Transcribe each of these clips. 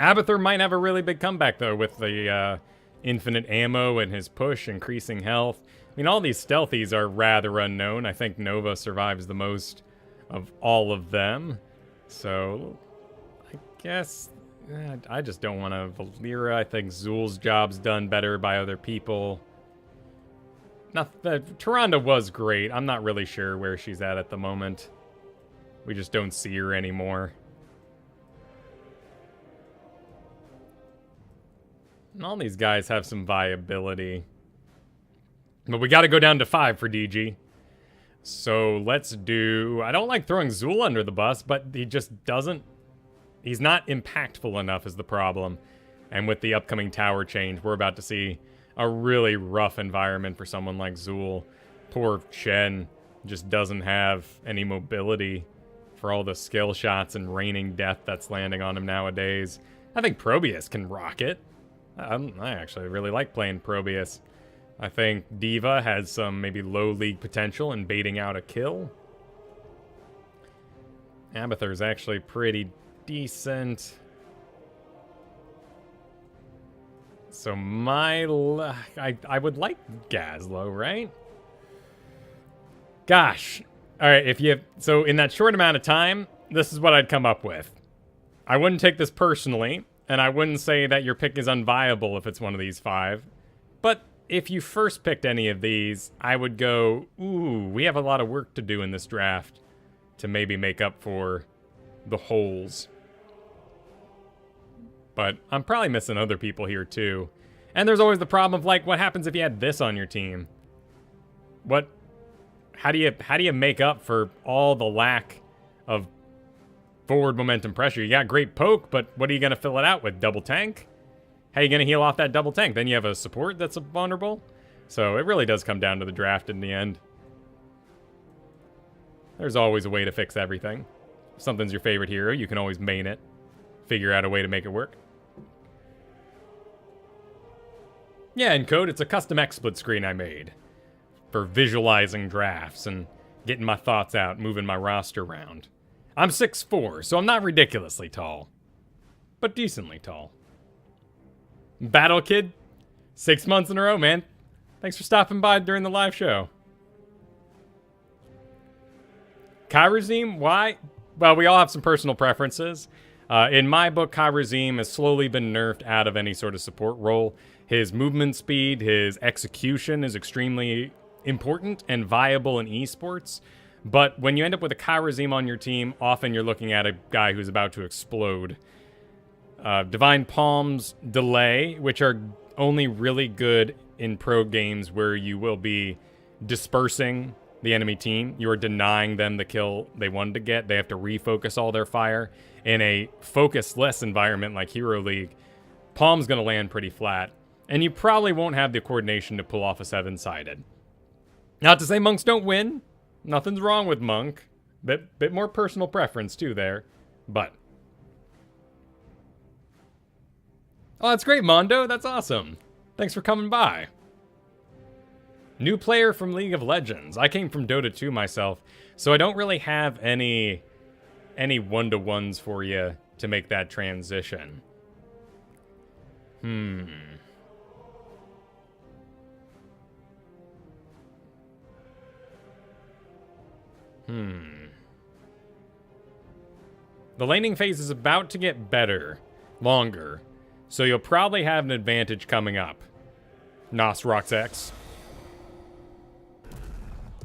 Abathur might have a really big comeback, though, with the infinite ammo and his push, increasing health. I mean, all these stealthies are rather unknown. I think Nova survives the most of all of them. So, I guess I just don't want to Valera. I think Zul's job's done better by other people. Tyrande was great. I'm not really sure where she's at the moment. We just don't see her anymore. And all these guys have some viability. But we got to go down to 5 for DG. So let's do... I don't like throwing Zul under the bus, but he just doesn't... He's not impactful enough is the problem. And with the upcoming tower change, we're about to see a really rough environment for someone like Zul. Poor Shen just doesn't have any mobility for all the skill shots and raining death that's landing on him nowadays. I think Probius can rock it. I actually really like playing Probius. I think Diva has some maybe low league potential in baiting out a kill. Abathur's actually pretty decent. So I would like Gazlo, right? Gosh. All right, so in that short amount of time, this is what I'd come up with. I wouldn't take this personally, and I wouldn't say that your pick is unviable if it's one of these 5. But if you first picked any of these, I would go, ooh, we have a lot of work to do in this draft to maybe make up for the holes. But I'm probably missing other people here too. And there's always the problem of, like, what happens if you had this on your team? How do you make up for all the lack of forward momentum pressure? You got great poke, but what are you going to fill it out with? Double tank? How are you going to heal off that double tank? Then you have a support that's vulnerable? So it really does come down to the draft in the end. There's always a way to fix everything. If something's your favorite hero, you can always main it. Figure out a way to make it work. Yeah, in code, it's a custom XSplit screen I made for visualizing drafts and getting my thoughts out, moving my roster around. I'm 6'4", so I'm not ridiculously tall, but decently tall. Battle Kid, 6 months in a row, man. Thanks for stopping by during the live show. Kairazim, why? Well, we all have some personal preferences. In my book, Kairazim has slowly been nerfed out of any sort of support role. His movement speed, his execution is extremely important and viable in esports. But when you end up with a Kairazim on your team, often you're looking at a guy who's about to explode. Divine Palm's Delay, which are only really good in pro games where you will be dispersing the enemy team. You are denying them the kill they wanted to get. They have to refocus all their fire. In a focus-less environment like Hero League, Palm's going to land pretty flat. And you probably won't have the coordination to pull off a 7-sided. Not to say monks don't win. Nothing's wrong with monk. Bit more personal preference too there. But oh, that's great, Mondo. That's awesome. Thanks for coming by. New player from League of Legends. I came from Dota 2 myself, so I don't really have any one-to-ones for you to make that transition. The laning phase is about to get better, longer, so you'll probably have an advantage coming up. Nos Rocks X.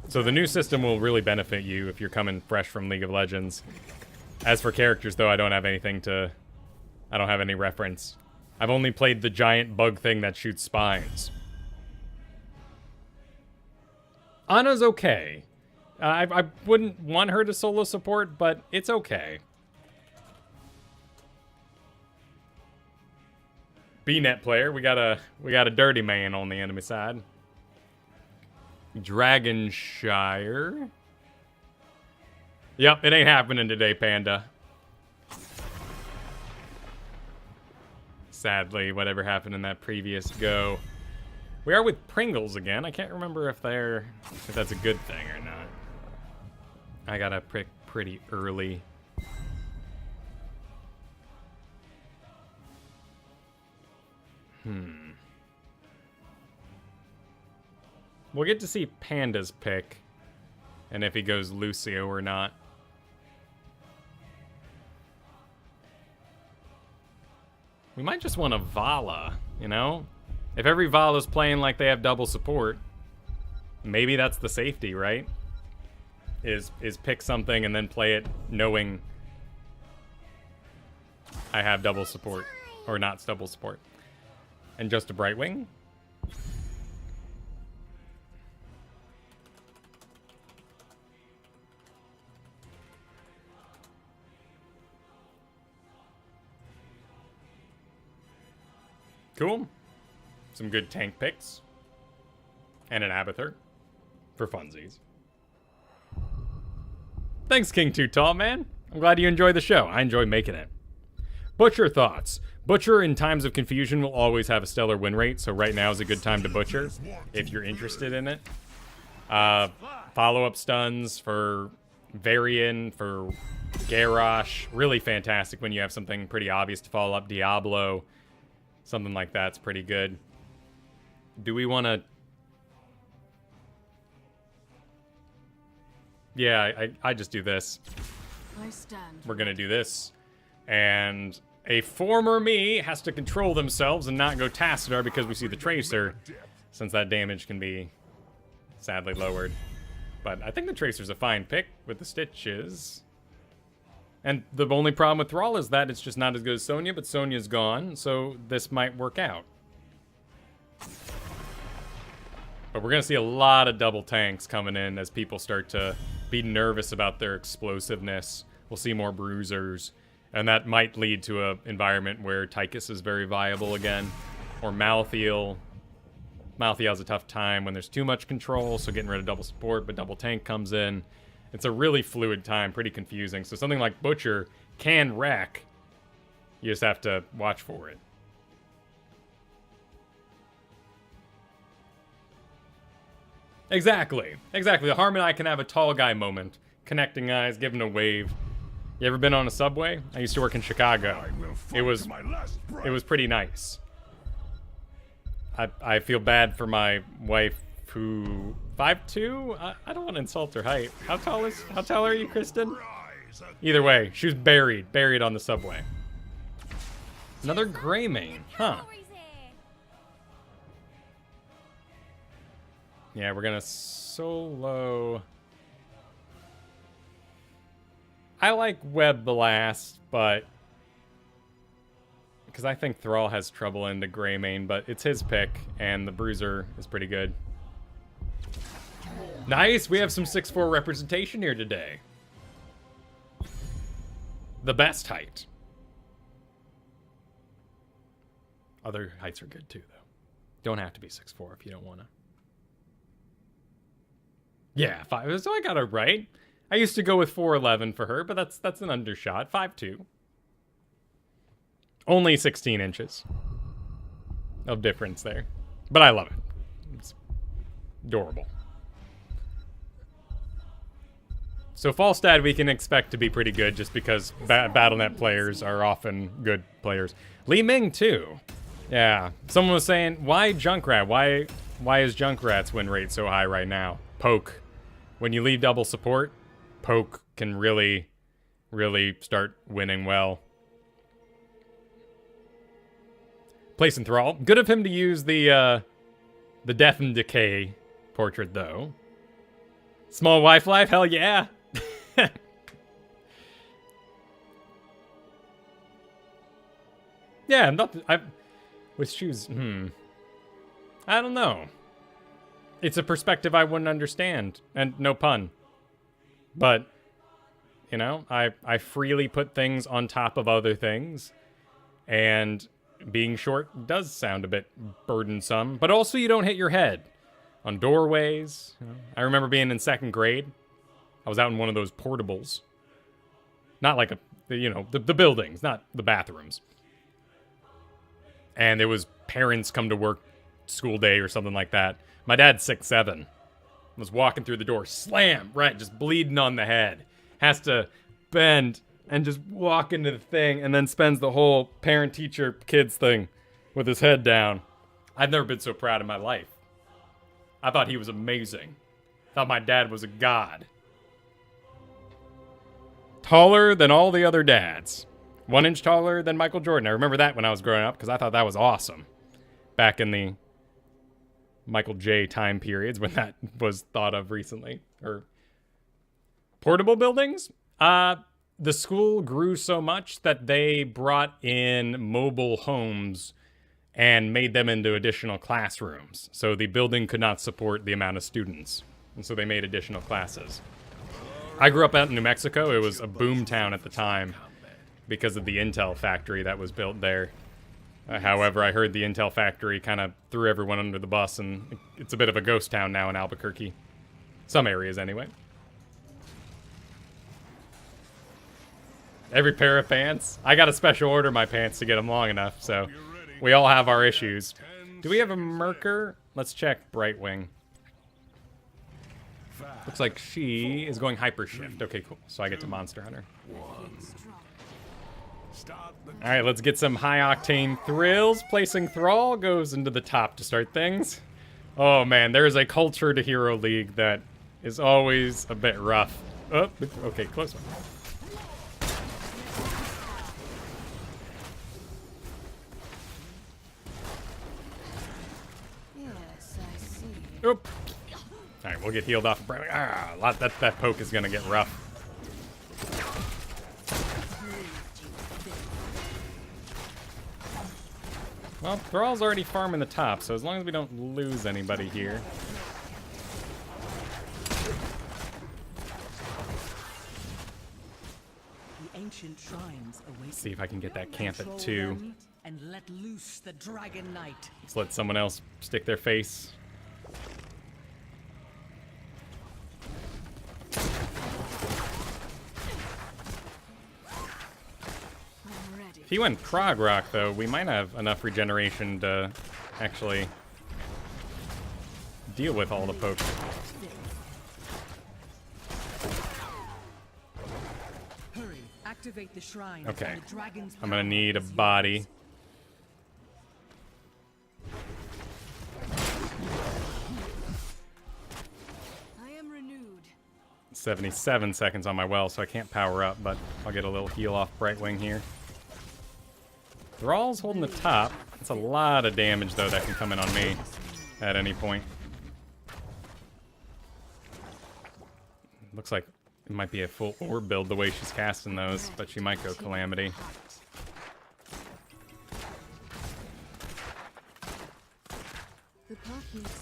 So the new system will really benefit you if you're coming fresh from League of Legends. As for characters, though, I don't have any reference. I've only played the giant bug thing that shoots spines. Ana's okay. I wouldn't want her to solo support, but it's okay. B-net player, we got a dirty man on the enemy side. Dragonshire. Yep, it ain't happening today, Panda. Sadly, whatever happened in that previous go. We are with Pringles again. I can't remember if that's a good thing or not. I got a pick pretty early. We'll get to see Panda's pick, and if he goes Lucio or not. We might just want a Valla, you know? If every Vala's playing like they have double support, maybe that's the safety, right? Is pick something and then play it knowing I have double support, or not double support. And just a Brightwing. Cool. Some good tank picks. And an Abathur. For funsies. Thanks, King Too Tall, man. I'm glad you enjoy the show. I enjoy making it. Butcher thoughts. Butcher in times of confusion will always have a stellar win rate, so right now is a good time to Butcher if you're interested in it. Follow-up stuns for Varian, for Garrosh. Really fantastic when you have something pretty obvious to follow up. Diablo. Something like that's pretty good. Do we want to... Yeah, I just do this. We're going to do this. And a former me has to control themselves and not go Tassadar because we see the Tracer, since that damage can be sadly lowered. But I think the Tracer's a fine pick with the Stitches. And the only problem with Thrall is that it's just not as good as Sonya, but Sonya's gone, so this might work out. But we're going to see a lot of double tanks coming in as people start to be nervous about their explosiveness. We'll see more bruisers, and that might lead to an environment where Tychus is very viable again, or Malthael. Malthael has a tough time when there's too much control, so getting rid of double support, but double tank comes in. It's a really fluid time, pretty confusing. So something like Butcher can wreck. You just have to watch for it. Exactly. Exactly. The Harm and I can have a tall guy moment. Connecting eyes, giving a wave. You ever been on a subway? I used to work in Chicago. It was pretty nice. I feel bad for my wife who 5'2"? I don't want to insult her height. How tall are you, Kristen? Either way, she was buried on the subway. Another Greymane, huh? Yeah, we're gonna solo. I like Web Blast, but because I think Thrall has trouble into Greymane, but it's his pick, and the Bruiser is pretty good. Nice, we have some 6'4" representation here today. The best height. Other heights are good too, though. Don't have to be 6'4" if you don't want to. Yeah, 5. So I got it right. I used to go with 4'11" for her, but that's an undershot. 5'2". Only 16 inches of difference there. But I love it. It's adorable. So Falstad we can expect to be pretty good just because Battle.net players are often good players. Li Ming too. Yeah. Someone was saying, why Junkrat? Why is Junkrat's win rate so high right now? Poke. When you leave double support, Poke can really, really start winning well. Place Thrall. Good of him to use the Death and Decay portrait though. Small wife life? Hell yeah. Yeah, with shoes, I don't know. It's a perspective I wouldn't understand, and no pun. But, you know, I freely put things on top of other things, and being short does sound a bit burdensome, but also you don't hit your head on doorways. You know? I remember being in 2nd grade. I was out in one of those portables. Not like the buildings, not the bathrooms. And there was parents come to work school day or something like that. My dad's 6'7". Was walking through the door, slam, right, just bleeding on the head. Has to bend and just walk into the thing and then spends the whole parent-teacher-kids thing with his head down. I've never been so proud in my life. I thought he was amazing. Thought my dad was a god. Taller than all the other dads. 1 inch taller than Michael Jordan. I remember that when I was growing up because I thought that was awesome. Back in the Michael J time periods when that was thought of recently. Or portable buildings? The school grew so much that they brought in mobile homes and made them into additional classrooms. So the building could not support the amount of students. And so they made additional classes. I grew up out in New Mexico. It was a boom town at the time because of the Intel factory that was built there. However, I heard the Intel factory kind of threw everyone under the bus, and it's a bit of a ghost town now in Albuquerque. Some areas, anyway. Every pair of pants. I got to special order my pants to get them long enough, so we all have our issues. Do we have a Merker? Let's check Brightwing. Looks like she is going hyper shift. Okay, cool. So I get to Monster Hunter. All right, let's get some high octane thrills. Placing Thrall goes into the top to start things. Oh man, there is a culture to Hero League that is always a bit rough. Oh, okay, close one. Oop. All right, we'll get healed off. That poke is gonna get rough. Well, Thrall's already farming the top, so as long as we don't lose anybody here. The ancient shrines await. See if I can get that camp at 2. And let loose the Dragon Knight. Let's let someone else stick their face. If he went Prog Rock, though, we might have enough regeneration to actually deal with all the pokes. Hurry, activate the shrine. Okay, The dragon's I'm gonna power need a is body. I am renewed. 77 seconds on my well, so I can't power up, but I'll get a little heal off Brightwing here. Thrall's holding the top. That's a lot of damage, though, that can come in on me at any point. Looks like it might be a full orb build the way she's casting those, but she might go Calamity.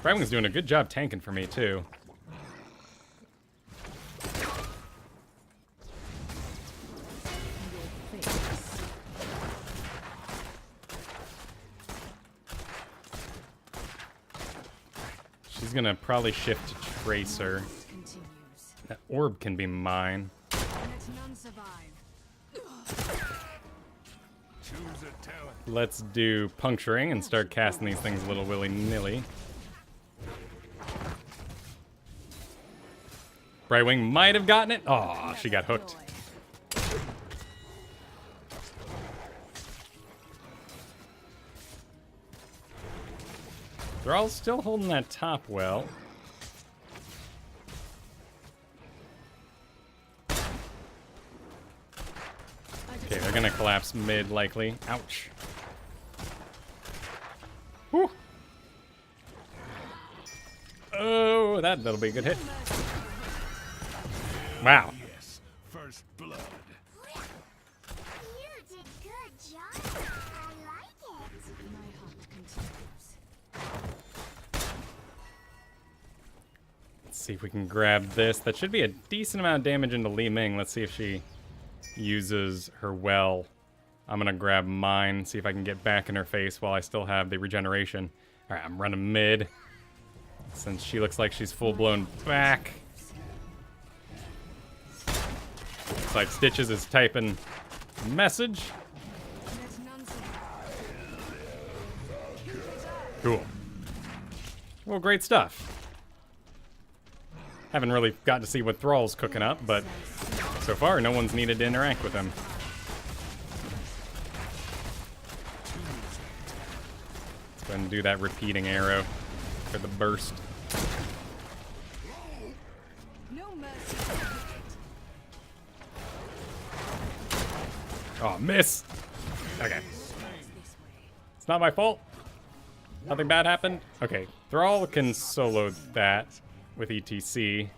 Brightwing's doing a good job tanking for me, too. She's gonna probably shift to Tracer. That orb can be mine. Let's do puncturing and start casting these things a little willy-nilly. Brightwing might have gotten it. Oh, she got hooked. They're all still holding that top well. Okay, they're gonna collapse mid likely. Ouch. Whew. Oh, that'll be a good hit. Wow. Yes, first blood. You did good job. I like it. My heart continues. Let's see if we can grab this. That should be a decent amount of damage into Li Ming. Let's see if she uses her well. I'm gonna grab mine, see if I can get back in her face while I still have the regeneration. Alright, I'm running mid. Since she looks like she's full-blown back. Looks like Stitches is typing message. Cool. Well, great stuff. Haven't really got to see what Thrall's cooking up, but so far no one's needed to interact with him. Go ahead and do that repeating arrow for the burst. No mercy for the wicked. Oh, miss! Okay. It's not my fault. Nothing bad happened. Okay, Thrall can solo that with ETC.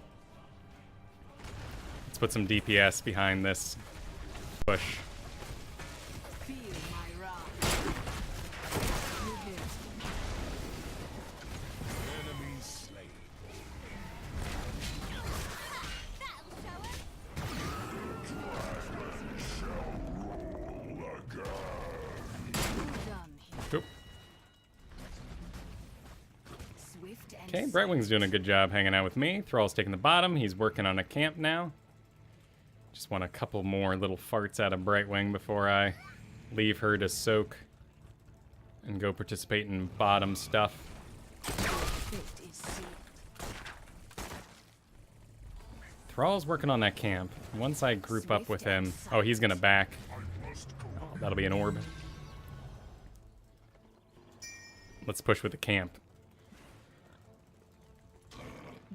Let's put some DPS behind this push. Feel my wrath. You're here. Enemy slain. Done here. Oop. Swift and Okay, Brightwing's doing a good job hanging out with me. Thrall's taking the bottom. He's working on a camp now. Just want a couple more little farts out of Brightwing before I leave her to soak and go participate in bottom stuff. fate is sealed. Thrall's working on that camp. Once I group up with him... Oh, he's gonna back. Oh, that'll be an orb. Let's push with the camp.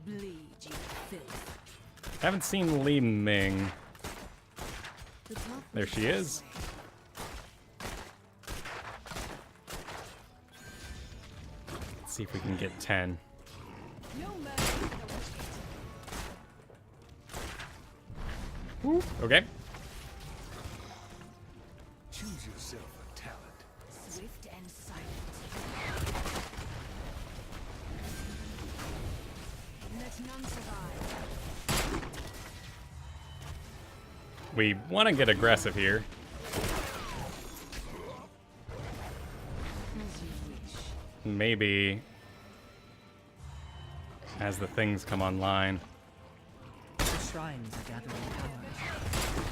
Bleed, you filth. Haven't seen Li Ming. The top There she is. Let's see if we can get 10. No mercy for the wicked. Okay. Choose yourself a talent. Swift and silent. Let none survive. We want to get aggressive here. As you wish. Maybe as the things come online. The shrines are gathering power.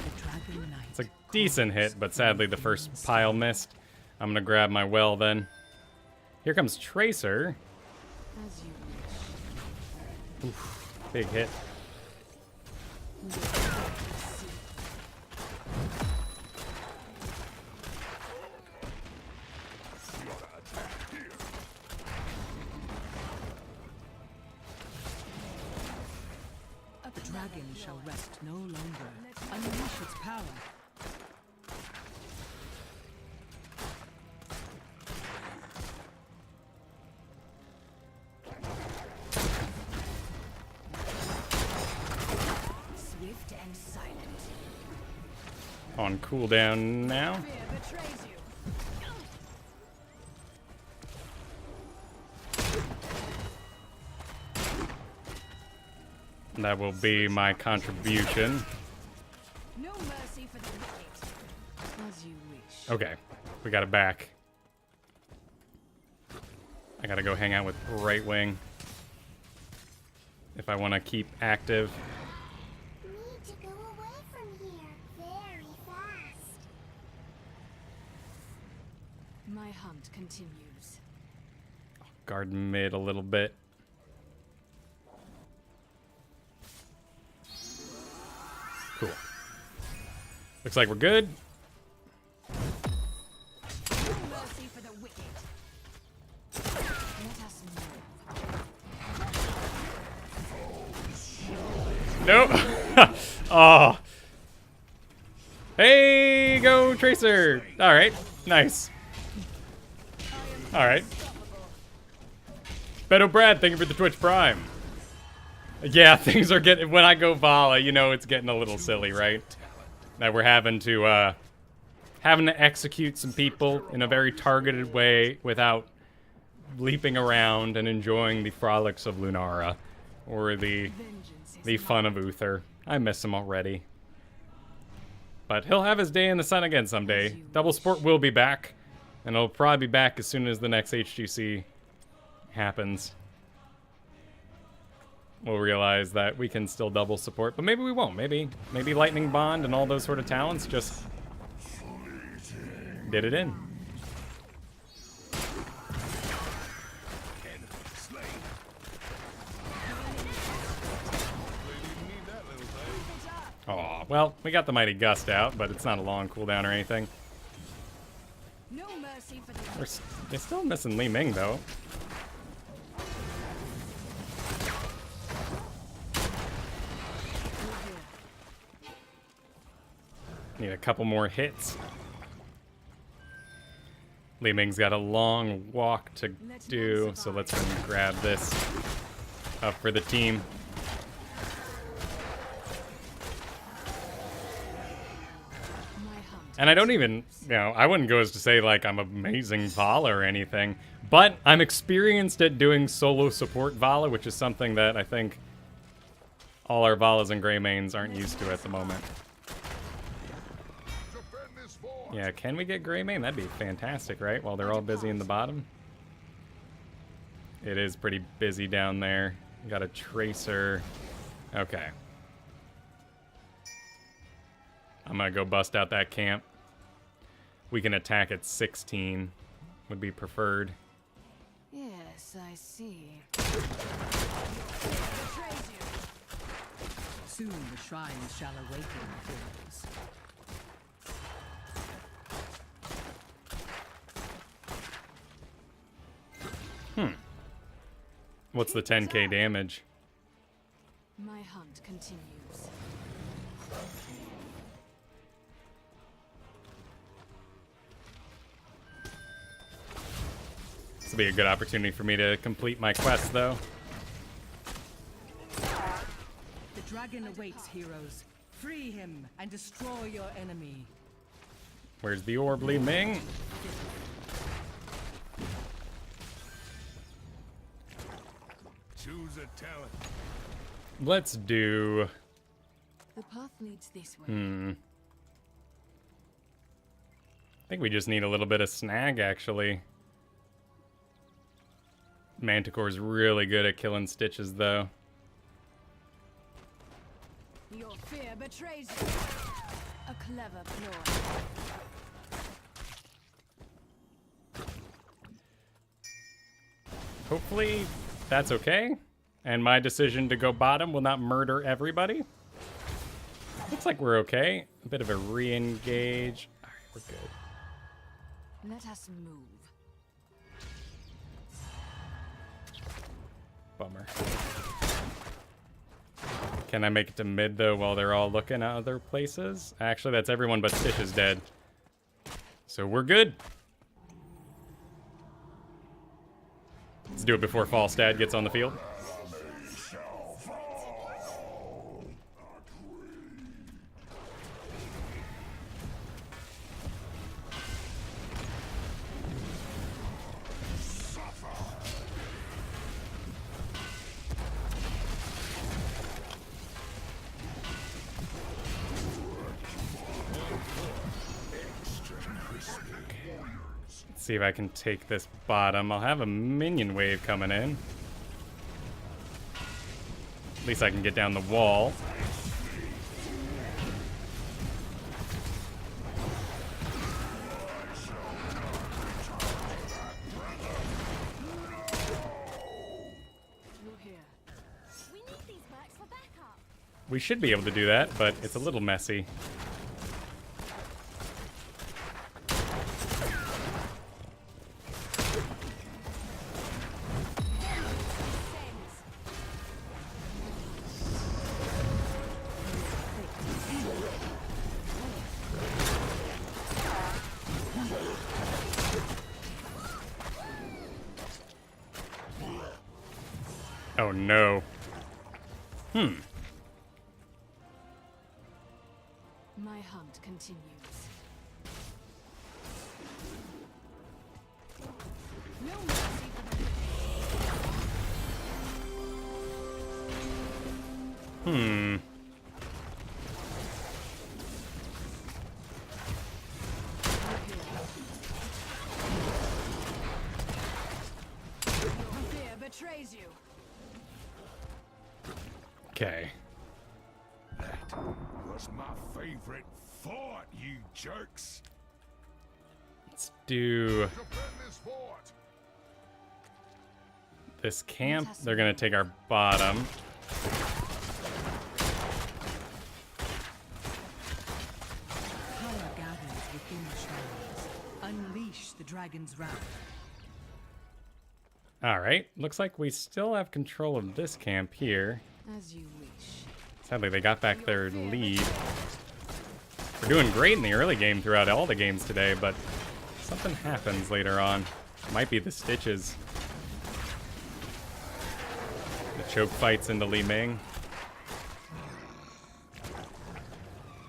The dragon knight. It's a decent hit, but sadly the first pile missed. I'm gonna grab my well then. Here comes Tracer. As you wish. Big hit. The dragon shall rest no longer. Unleash its power. Swift and silent. On cooldown now. Fear betrays you. That will be my contribution. No mercy for the wicked. As you wish. Okay, we got it back. I gotta go hang out with Right Wing if I want to keep active. Need to go away from here very fast. My hunt continues. Guard mid a little bit. Cool. Looks like we're good. No mercy for the wicked. Let us know. Nope. Oh. Hey, go Tracer. All right. Nice. All right. Beto Brad, thank you for the Twitch Prime. Yeah, things are getting, when I go Valla, you know it's getting a little silly, right? That we're having to execute some people in a very targeted way without leaping around and enjoying the frolics of Lunara or the fun of Uther. I miss him already. But he'll have his day in the sun again someday. Double Sport will be back, and it'll probably be back as soon as the next HGC happens. We'll realize that we can still double support, but maybe we won't. Maybe Lightning Bond and all those sort of talents just did it in. Enemy slain. Oh, well, we got the Mighty Gust out, but it's not a long cooldown or anything. No mercy for the They're still missing Li Ming, though. Need a couple more hits. Li Ming's got a long walk to do, so let's go and grab this up for the team. And I don't even, I wouldn't go as to say like I'm amazing Valla or anything, but I'm experienced at doing solo support Valla, which is something that I think all our Vallas and Grey Mains aren't used to at the moment. Yeah, can we get Grey Main? That'd be fantastic, right? While they're all busy in the bottom. It is pretty busy down there. Got a Tracer. Okay. I'm gonna go bust out that camp. We can attack at 16. Would be preferred. Yes, I see. Soon the shrines shall awaken, heroes. What's the 10k damage? My hunt continues. This will be a good opportunity for me to complete my quest, though. The dragon awaits, heroes. Free him and destroy your enemy. Where's the orb, Li Ming? Choose a talent. Let's do... The path leads this way. I think we just need a little bit of snag, actually. Manticore's really good at killing stitches, though. Your fear betrays you. A clever ploy. Hopefully that's okay. And my decision to go bottom will not murder everybody. Looks like we're okay. A bit of a re-engage. Alright, we're good. Let us move. Bummer. Can I make it to mid, though, while they're all looking at other places? Actually, that's everyone but Stitch is dead. So we're good. Let's do it before Falstad gets on the field. See if I can take this bottom. I'll have a minion wave coming in. At least I can get down the wall. You're here. We need these mercs for backup. We should be able to do that, but it's a little messy. Oh no. My hunt continues. No mercy for the fear betrays you. Okay. That was my favorite fort, you jerks. Let's do Defend this fort. this camp. They're gonna take our bottom. Power gathers within the shrines. Unleash dragon's wrath. Alright, looks like we still have control of this camp here. As you wish. Sadly, they got back their lead. We're doing great in the early game throughout all the games today, but something happens later on. Might be the stitches. The choke fights into Li Ming.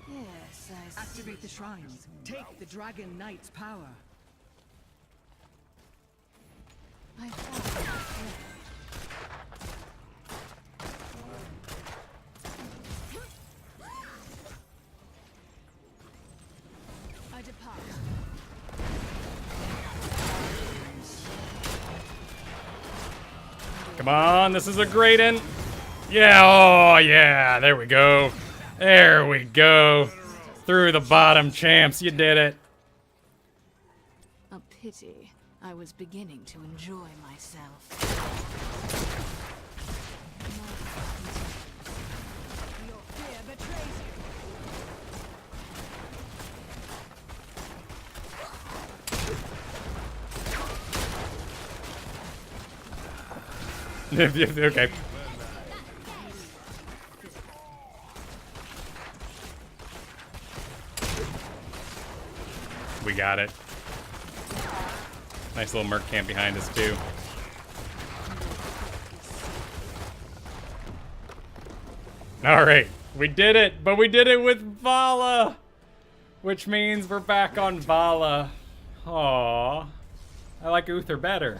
Yes, I see. Activate the shrines. Take the Dragon Knight's power. I follow my friend. I depart. Come on, this is a great end. Yeah, oh yeah, there we go. There we go. Through the bottom, champs, you did it. A pity. I was beginning to enjoy myself. Your fear betrays Okay. We got it. Nice little merc camp behind us, too. Alright, we did it, but we did it with Valla! Which means we're back on Valla. Aww. I like Uther better.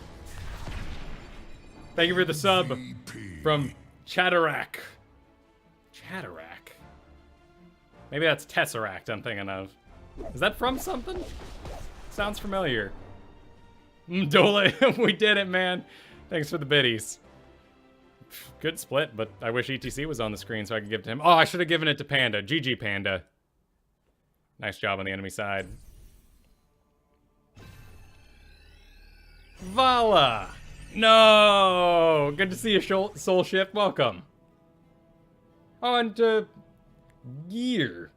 Thank you for the sub from Chatterack. Chatterack? Maybe that's Tesseract I'm thinking of. Is that from something? Sounds familiar. Dole, we did it, man. Thanks for the biddies. Good split, but I wish ETC was on the screen so I could give it to him. Oh, I should have given it to Panda. GG, Panda. Nice job on the enemy side. Valla! No! Good to see you, Soul Shift. Welcome. Oh, and, Gear.